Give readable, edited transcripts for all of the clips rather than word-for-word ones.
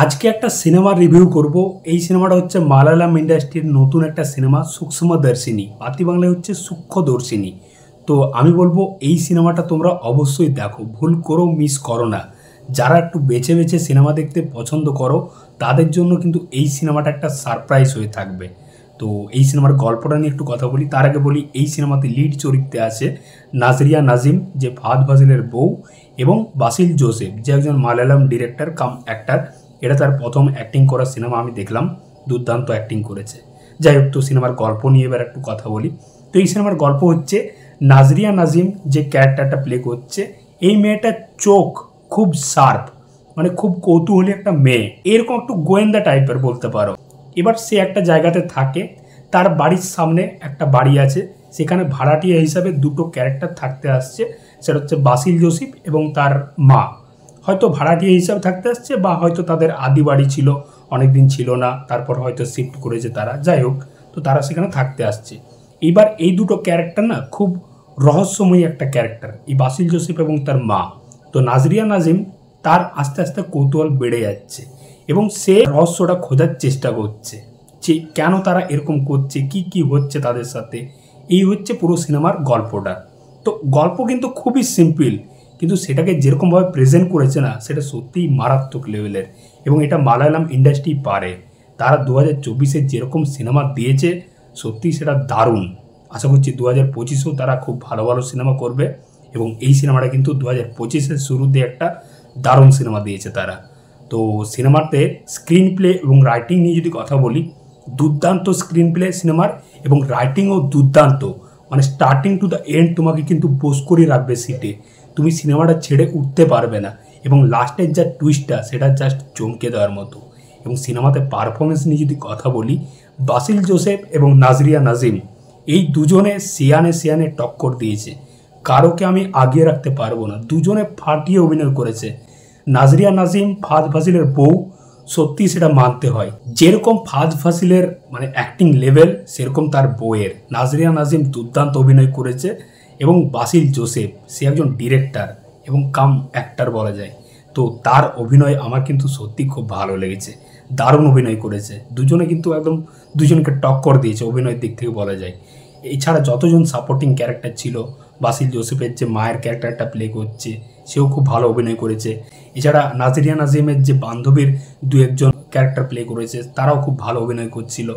আজকে একটা cinema review করব। এই সিনেমাটা হচ্ছে মালায়ালাম ইন্ডাস্ট্রির নতুন একটা সিনেমা সূক্ষ্মদর্শিনী, পাতি বাংলায় হচ্ছে সূক্ষ্মদর্শিনী। তো আমি বলবো এই সিনেমাটা তোমরা অবশ্যই দেখো, ভুল করো মিস করো না। যারা একটু বেছে বেছে সিনেমা দেখতে পছন্দ করো তাদের জন্য কিন্তু এই সিনেমাটা একটা সারপ্রাইজ হয়ে থাকবে। তো এই সিনেমার গল্পটা নিয়ে একটু কথা বলি। তার আগে বলি এই সিনেমাতে লিড চরিত্রে আছে নাজরিয়া নাজিম, যে ফাহাদ ফাজিলের বউ, এবং বাসিল জোসেফ, যে একজন মালায়ালাম ডিরেক্টর কাম অ্যাক্টার। এটা তার প্রথম অ্যাক্টিং করা সিনেমা, আমি দেখলাম দুর্দান্ত অ্যাক্টিং করেছে। যাই হোক, তো সিনেমার গল্প নিয়ে এবার একটু কথা বলি। তো এই সিনেমার গল্প হচ্ছে নাজরিয়া নাজিম যে ক্যারেক্টারটা প্লে করছে, এই মেয়েটার চোখ খুব শার্প, মানে খুব কৌতূহলী একটা মেয়ে, এরকম একটু গোয়েন্দা টাইপের বলতে পারো। এবার সে একটা জায়গাতে থাকে, তার বাড়ির সামনে একটা বাড়ি আছে, সেখানে ভাড়াটিয়া হিসাবে দুটো ক্যারেক্টার থাকতে আসছে। সেটা হচ্ছে বাসিল জোসেফ এবং তার মা। হয়তো ভাড়াটিয়া হিসাবে থাকতে আসছে, বা হয়তো তাদের আদি বাড়ি ছিল, অনেকদিন ছিল না, তারপর হয়তো শিফট করেছে তারা। যাই হোক, তো তারা সেখানে থাকতে আসছে। এইবার এই দুটো ক্যারেক্টার না খুব রহস্যময়ী একটা ক্যারেক্টার, এই বাসিল জোসেফ এবং তার মা। তো নাজরিয়া নাজিম তার আস্তে আস্তে কৌতূহল বেড়ে যাচ্ছে এবং সে রহস্যটা খোঁজার চেষ্টা করছে যে কেন তারা এরকম করছে, কি কি হচ্ছে তাদের সাথে। এই হচ্ছে পুরো সিনেমার গল্পটা। তো গল্প কিন্তু খুবই সিম্পল, কিন্তু সেটাকে যেরকমভাবে প্রেজেন্ট করেছে না, সেটা সত্যিই মারাত্মক লেভেলের। এবং এটা মালায়ালাম ইন্ডাস্ট্রি পারে। তারা 2024-এ যেরকম সিনেমা দিয়েছে, সত্যিই সেটা দারুণ। আশা করছি 2025-এও তারা খুব ভালো ভালো সিনেমা করবে। এবং এই সিনেমাটা কিন্তু 2025-এর শুরুতে একটা দারুণ সিনেমা দিয়েছে তারা। তো সিনেমাতে স্ক্রিন প্লে এবং রাইটিং নিয়ে যদি কথা বলি, দুর্দান্ত স্ক্রিন প্লে সিনেমার, এবং রাইটিংও দুর্দান্ত। মানে স্টার্টিং টু দ্য এন্ড তোমাকে কিন্তু বোস করে রাখবে সিটে, তুমি সিনেমাটা ছেড়ে উঠতে পারবে না। এবং লাস্টের যা টুইস্টটা, সেটা জাস্ট চমকে দেওয়ার মতো। এবং সিনেমাতে পারফরমেন্স নিয়ে যদি কথা বলি, বাসিল জোসেফ এবং নাজরিয়া নাজিম এই দুজনে সিয়ানে টক্কর দিয়েছে। কারোকে আমি আগিয়ে রাখতে পারবো না, দুজনে ফাটিয়ে অভিনয় করেছে। নাজরিয়া নাজিম ফাহাদ ফাজিলের বউ, সত্যি সেটা মানতে হয়। যেরকম ফাহাদ ফাজিলের মানে অ্যাক্টিং লেভেল, সেরকম তার বউয়ের। নাজরিয়া নাজিম দুর্দান্ত অভিনয় করেছে। এবং বাসিল জোসেফ, সে একজন ডিরেক্টর এবং কাম অ্যাক্টার বলা যায়। তো তার অভিনয় আমার কিন্তু সত্যি খুব ভালো লেগেছে, দারুণ অভিনয় করেছে। দুজনে কিন্তু একদম দুজনকে টক্কর দিয়েছে অভিনয়ের দিক থেকে বলা যায়। এছাড়া যতজন সাপোর্টিং ক্যারেক্টার ছিল, বাসিল জোসেফের যে মায়ের ক্যারেক্টারটা প্লে করছে, সেও খুব ভালো অভিনয় করেছে। এছাড়া নাজরিয়া নাজিমের যে বান্ধবীর দু একজন ক্যারেক্টার প্লে করেছে, তারাও খুব ভালো অভিনয় করছিল।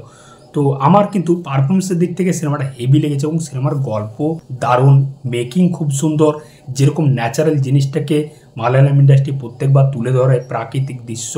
তো আমার কিন্তু পারফরমেন্সের দিক থেকে সিনেমাটা হেভি লেগেছে। এবং সিনেমার গল্প দারুণ, মেকিং খুব সুন্দর। যেরকম ন্যাচারাল জিনিসটাকে মালায়ালাম ইন্ডাস্ট্রি প্রত্যেকবার তুলে ধরে, প্রাকৃতিক দৃশ্য,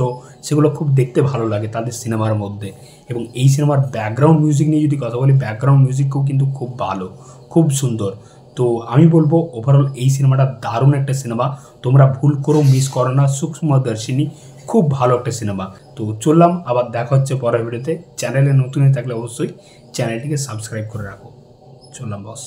সেগুলো খুব দেখতে ভালো লাগে তাদের সিনেমার মধ্যে। এবং এই সিনেমার ব্যাকগ্রাউন্ড মিউজিক নিয়ে যদি কথা বলি, ব্যাকগ্রাউন্ড মিউজিকও কিন্তু খুব ভালো, খুব সুন্দর। তো আমি বলবো ওভারঅল এই সিনেমাটা দারুণ একটা সিনেমা, তোমরা ভুল করো মিস করো না। সূক্ষ্মদর্শিনী খুব ভালো একটা সিনেমা। তো চললাম, আবার দেখা হচ্ছে পরের ভিডিওতে। চ্যানেলে নতুন হয়ে থাকলে অবশ্যই চ্যানেলটিকে সাবস্ক্রাইব করে রাখো। চললাম বস।